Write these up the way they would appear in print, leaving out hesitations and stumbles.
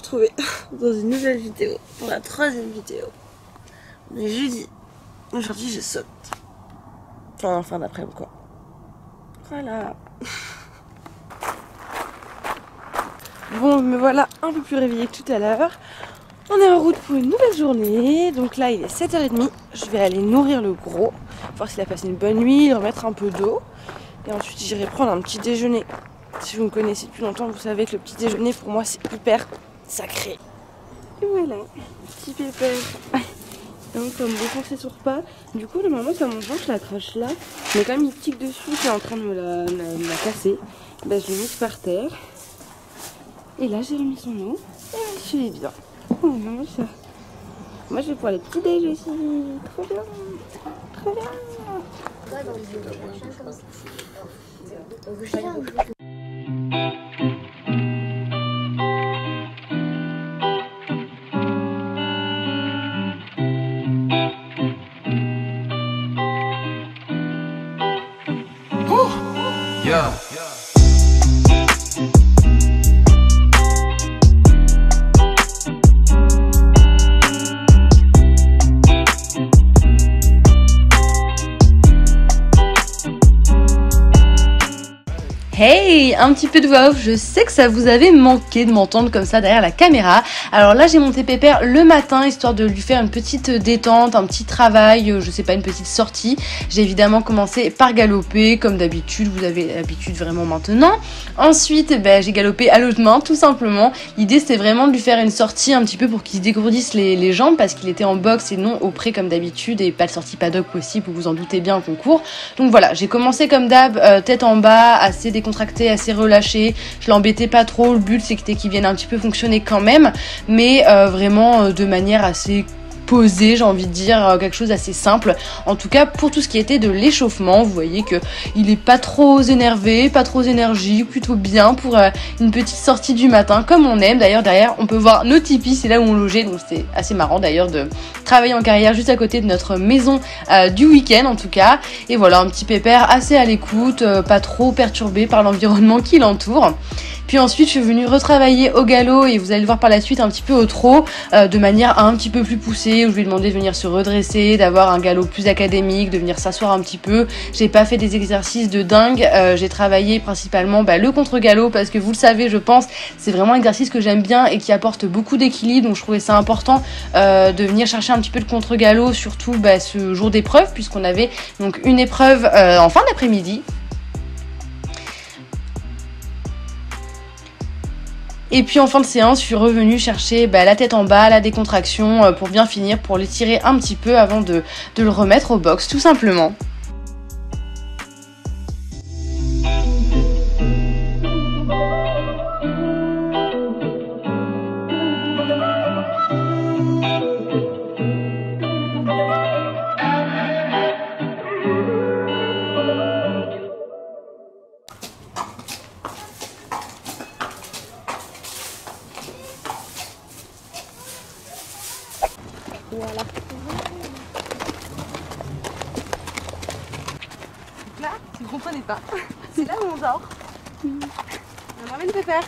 retrouver dans une nouvelle vidéo, pour la 3e vidéo. On est jeudi. Aujourd'hui je saute. Enfin, en fin d'après-midi quoi. Voilà. Bon, me voilà un peu plus réveillée que tout à l'heure. On est en route pour une nouvelle journée. Donc là il est 7h30. Je vais aller nourrir le gros, voir s'il a passé une bonne nuit, lui remettre un peu d'eau. Et ensuite j'irai prendre un petit déjeuner. Si vous me connaissez depuis longtemps, vous savez que le petit déjeuner pour moi c'est hyper sacré. Et voilà, petit pépère. Donc comme beaucoup c'est son repas. Du coup le moment ça mon ventre, je l'accroche là. Mais comme il tique dessus, il est en train de me la casser. Bah, je l'ai mise par terre. Et là j'ai remis son eau. Et je suis bien. Oh non, ça. Moi je vais pour les petits déj aussi. Trop bien. Trop bien. Yeah. Hey, un petit peu de voix off, je sais que ça vous avait manqué de m'entendre comme ça derrière la caméra. Alors là j'ai monté Pépère le matin histoire de lui faire une petite détente, un petit travail, je sais pas, une petite sortie. J'ai évidemment commencé par galoper comme d'habitude, vous avez l'habitude vraiment maintenant. Ensuite j'ai galopé à l'autre main tout simplement. L'idée c'était vraiment de lui faire une sortie un petit peu pour qu'il se dégourdisse les jambes parce qu'il était en boxe et non au pré comme d'habitude et pas de sortie paddock possible, vous vous en doutez bien en concours. Donc voilà, j'ai commencé comme d'hab, tête en bas, assez décontracté, assez relâché. Je l'embêtais pas trop. Le but c'était qu'il vienne un petit peu fonctionner quand même, mais vraiment de manière assez posé, j'ai envie de dire, quelque chose d'assez simple. En tout cas, pour tout ce qui était de l'échauffement, vous voyez que il est pas trop énervé, pas trop énergique, plutôt bien pour une petite sortie du matin, comme on aime. D'ailleurs, derrière, on peut voir nos tipis, c'est là où on logeait, donc c'était assez marrant d'ailleurs de travailler en carrière juste à côté de notre maison du week-end en tout cas. Et voilà, un petit Pépère assez à l'écoute, pas trop perturbé par l'environnement qui l'entoure. Puis ensuite, je suis venue retravailler au galop et vous allez le voir par la suite un petit peu au trot, de manière un petit peu plus poussée, où je lui ai demandé de venir se redresser, d'avoir un galop plus académique, de venir s'asseoir un petit peu. J'ai pas fait des exercices de dingue, j'ai travaillé principalement le contre-galop parce que vous le savez, je pense, c'est vraiment un exercice que j'aime bien et qui apporte beaucoup d'équilibre, donc je trouvais ça important de venir chercher un petit peu de contre-galop, surtout ce jour d'épreuve, puisqu'on avait donc une épreuve en fin d'après-midi. Et puis en fin de séance, je suis revenue chercher la tête en bas, la décontraction pour bien finir, pour l'étirer un petit peu avant de le remettre au box tout simplement. Voilà. Donc là, si vous comprenez pas, c'est là où on dort. On ramène Pépère.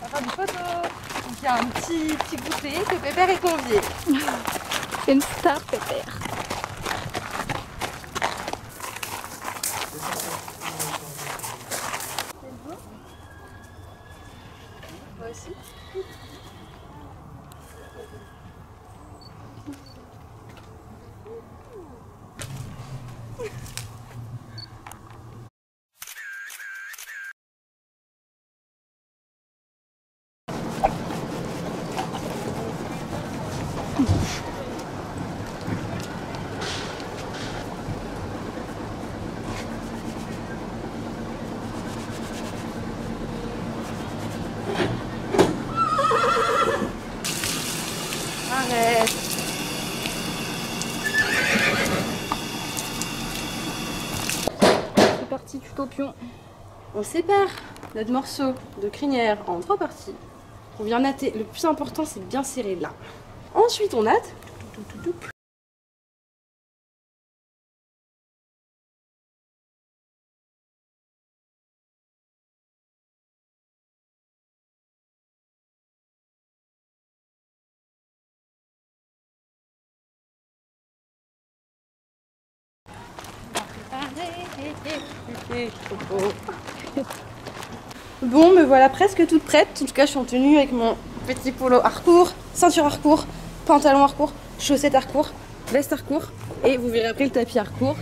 On va faire des photos. Donc il y a un petit goûter que Pépère est convié. C'est une star, Pépère. Moi aussi. Arrête. C'est parti, tuto pion. On sépare notre morceau de crinière en 3 parties. On vient natter. Le plus important, c'est de bien serrer là. Ensuite, on natte. Bon, me voilà presque toute prête. En tout cas, je suis en tenue avec mon petit polo hardcourt, ceinture hardcourt, pantalon hardcourt, chaussettes hardcourt, veste hardcourt. Et vous verrez après le tapis hardcourt.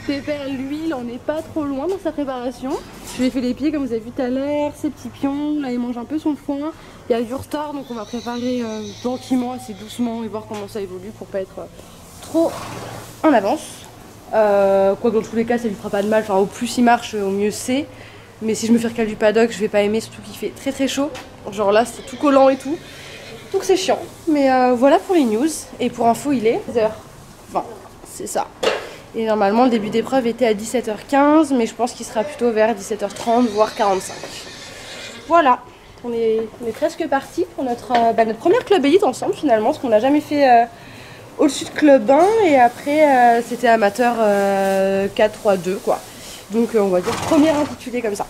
Pépère, lui, il en est pas trop loin dans sa préparation. Je lui ai fait les pieds comme vous avez vu tout à l'heure, ses petits pions. Là, il mange un peu son foin. Il y a du retard, donc on va préparer gentiment, assez doucement et voir comment ça évolue pour pas être trop en avance. Quoi que dans tous les cas, ça lui fera pas de mal. Enfin, au plus il marche, au mieux c'est. Mais si je me fais recaler du paddock, je vais pas aimer, surtout qu'il fait très très chaud. Genre là, c'est tout collant et tout. Donc c'est chiant. Mais voilà pour les news. Et pour info, il est 16h20. C'est ça. Et normalement, le début d'épreuve était à 17h15, mais je pense qu'il sera plutôt vers 17h30, voire 45. Voilà, on est presque parti pour notre première club élite ensemble finalement, parce qu'on n'a jamais fait au-dessus de club 1, et après c'était amateur 4-3-2 quoi. Donc on va dire première intitulée comme ça.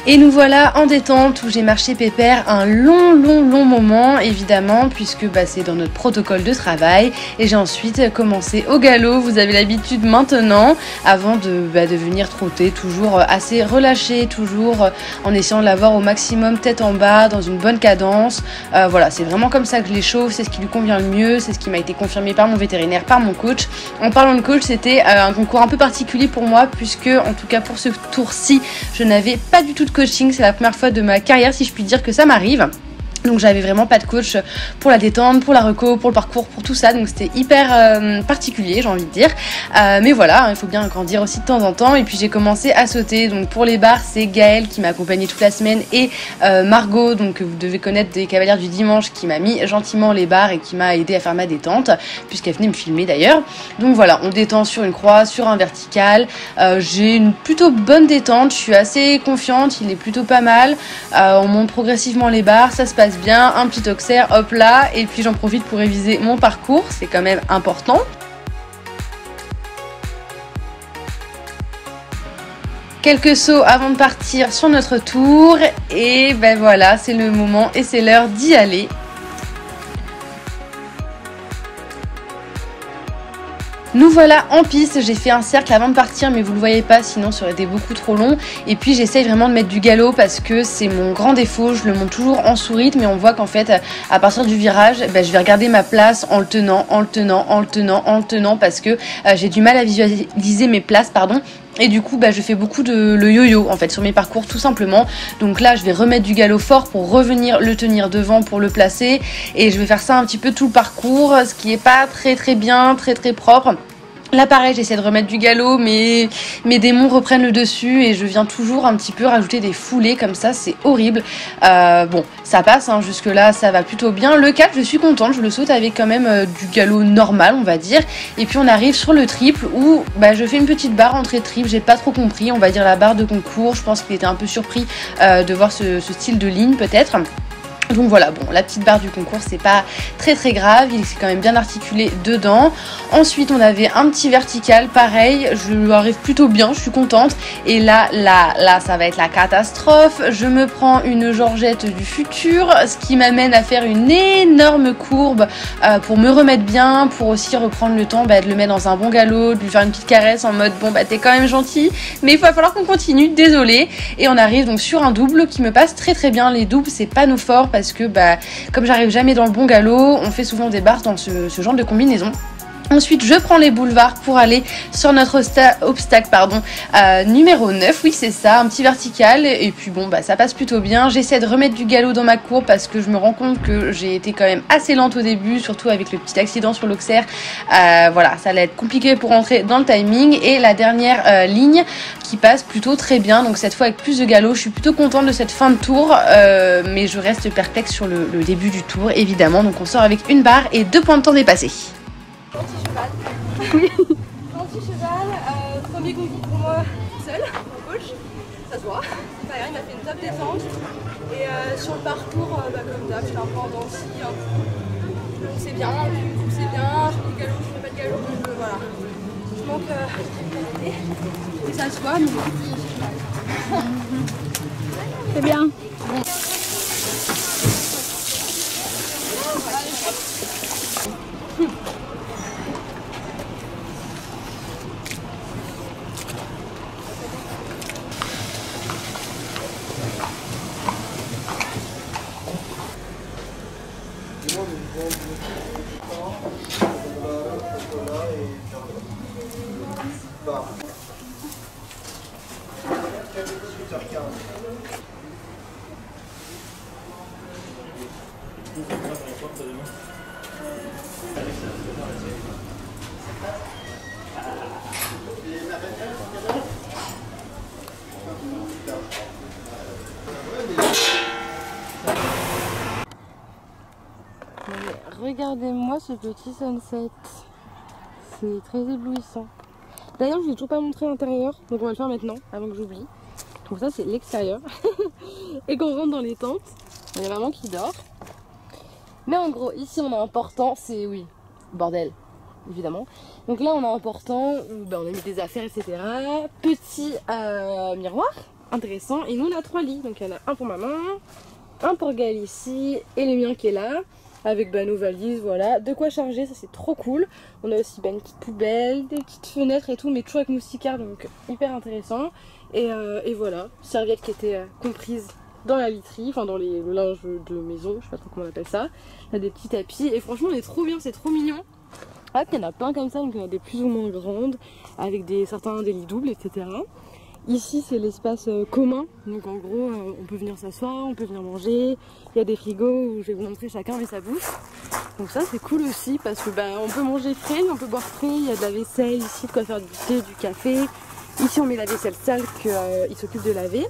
Et nous voilà en détente où j'ai marché pépère un long moment évidemment, puisque c'est dans notre protocole de travail, et j'ai ensuite commencé au galop, vous avez l'habitude maintenant, avant de venir trotter, toujours assez relâché, toujours en essayant de l'avoir au maximum tête en bas, dans une bonne cadence. Voilà, c'est vraiment comme ça que je l'échauffe, c'est ce qui lui convient le mieux, c'est ce qui m'a été confirmé par mon vétérinaire, par mon coach. En parlant de coach, c'était un concours un peu particulier pour moi, puisque en tout cas pour ce tour-ci, je n'avais pas du tout de coaching, c'est la première fois de ma carrière si je puis dire que ça m'arrive. Donc j'avais vraiment pas de coach pour la détente, pour la reco, pour le parcours, pour tout ça. Donc c'était hyper particulier, j'ai envie de dire. Mais voilà, il faut bien grandir aussi de temps en temps. Et puis j'ai commencé à sauter. Donc pour les barres, c'est Gaëlle qui m'a accompagnée toute la semaine et Margot, donc que vous devez connaître des Cavalières du Dimanche, qui m'a mis gentiment les barres et qui m'a aidé à faire ma détente, puisqu'elle venait me filmer d'ailleurs. Donc voilà, on détend sur une croix, sur un vertical. J'ai une plutôt bonne détente, je suis assez confiante, il est plutôt pas mal. On monte progressivement les barres, ça se passe bien, un petit auxerre, hop là, et puis j'en profite pour réviser mon parcours, c'est quand même important. Quelques sauts avant de partir sur notre tour, et voilà, c'est le moment et c'est l'heure d'y aller. Nous voilà en piste, j'ai fait un cercle avant de partir mais vous le voyez pas sinon ça aurait été beaucoup trop long, et puis j'essaye vraiment de mettre du galop parce que c'est mon grand défaut, je le monte toujours en sous-rythme, mais on voit qu'en fait à partir du virage je vais regarder ma place en le tenant parce que j'ai du mal à visualiser mes places et du coup je fais beaucoup de le yo-yo en fait sur mes parcours tout simplement. Donc là je vais remettre du galop fort pour revenir le tenir devant pour le placer, et je vais faire ça un petit peu tout le parcours, ce qui est pas très bien, très propre. Là pareil, j'essaie de remettre du galop, mais mes démons reprennent le dessus et je viens toujours un petit peu rajouter des foulées comme ça, c'est horrible. Bon, ça passe, jusque là ça va plutôt bien. Le 4, je suis contente, je le saute avec quand même du galop normal on va dire. Et puis on arrive sur le triple où je fais une petite barre entrée triple, j'ai pas trop compris, on va dire la barre de concours. Je pense qu'il était un peu surpris de voir ce style de ligne peut-être. Donc voilà, bon, la petite barre du concours, c'est pas très grave, il s'est quand même bien articulé dedans. Ensuite, on avait un petit vertical, pareil, je lui arrive plutôt bien, je suis contente. Et là, ça va être la catastrophe. Je me prends une Georgette du futur, ce qui m'amène à faire une énorme courbe pour me remettre bien, pour aussi reprendre le temps de le mettre dans un bon galop, de lui faire une petite caresse en mode bon t'es quand même gentil, mais il va falloir qu'on continue, désolé. Et on arrive donc sur un double qui me passe très bien. Les doubles, c'est pas nos forts parce que comme j'arrive jamais dans le bon galop, on fait souvent des barres dans ce genre de combinaison. Ensuite, je prends les boulevards pour aller sur notre obstacle numéro 9. Oui, c'est ça, un petit vertical. Et puis bon, bah ça passe plutôt bien. J'essaie de remettre du galop dans ma courbe parce que je me rends compte que j'ai été quand même assez lente au début, surtout avec le petit accident sur l'Auxerre. Voilà, ça allait être compliqué pour rentrer dans le timing. Et la dernière ligne qui passe plutôt très bien. Donc cette fois avec plus de galop, je suis plutôt contente de cette fin de tour. Mais je reste perplexe sur le début du tour, évidemment. Donc on sort avec une barre et 2 points de temps dépassés. Anti-cheval. Anti-cheval, premier concours pour moi seul, en gauche, ça se voit. Il m'a fait une top détente. Et sur le parcours, comme d'hab, j'étais un peu en dents de scie. C'est bien, c'est bien, je fais du galop, je fais pas de galop, donc voilà. Je manque et ça se voit, mais c'est bien. regardez-moi ce petit sunset, c'est très éblouissant. D'ailleurs je ne vous ai toujours pas montré l'intérieur, donc on va le faire maintenant avant que j'oublie. Donc ça c'est l'extérieur. Et quand on rentre dans les tentes, il y a maman qui dort. Mais en gros ici on a un portant, c'est oui, bordel évidemment. Donc là on a un portant où on a mis des affaires etc. Petit miroir intéressant et nous on a 3 lits. Donc il y en a un pour maman, un pour Gaël ici et le mien qui est là. Avec nos valises, voilà, de quoi charger, ça c'est trop cool. On a aussi une petite poubelle, des petites fenêtres et tout, mais toujours avec moustiquaire, donc hyper intéressant. Et voilà, serviette qui était comprise dans la literie, enfin dans le linge de maison, je sais pas trop comment on appelle ça. Il y a des petits tapis et franchement on est trop bien, c'est trop mignon. Hop, il y en a plein comme ça, donc il y en a des plus ou moins grandes, avec certains des lits doubles, etc. Ici c'est l'espace commun, donc en gros on peut venir s'asseoir, on peut venir manger, il y a des frigos où je vais vous montrer chacun met sa bouffe. Donc ça c'est cool aussi parce que on peut manger frais, on peut boire frais, il y a de la vaisselle ici, de quoi faire du thé, du café. Ici on met la vaisselle sale qu'il s'occupe de laver.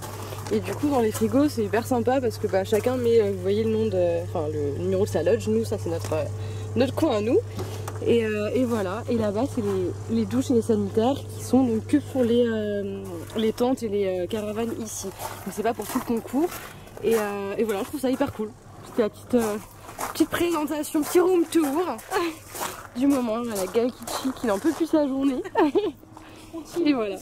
Et du coup dans les frigos c'est hyper sympa parce que chacun met, vous voyez le nom le numéro de sa lodge, nous ça c'est notre coin à nous. Et voilà, et là-bas c'est les douches et les sanitaires qui sont donc que pour les tentes et les caravanes ici. Donc c'est pas pour tout le concours. Et voilà, je trouve ça hyper cool. C'était la petite présentation, petit room tour du moment. Voilà, Gaël qui n'en peut plus sa journée. Et voilà.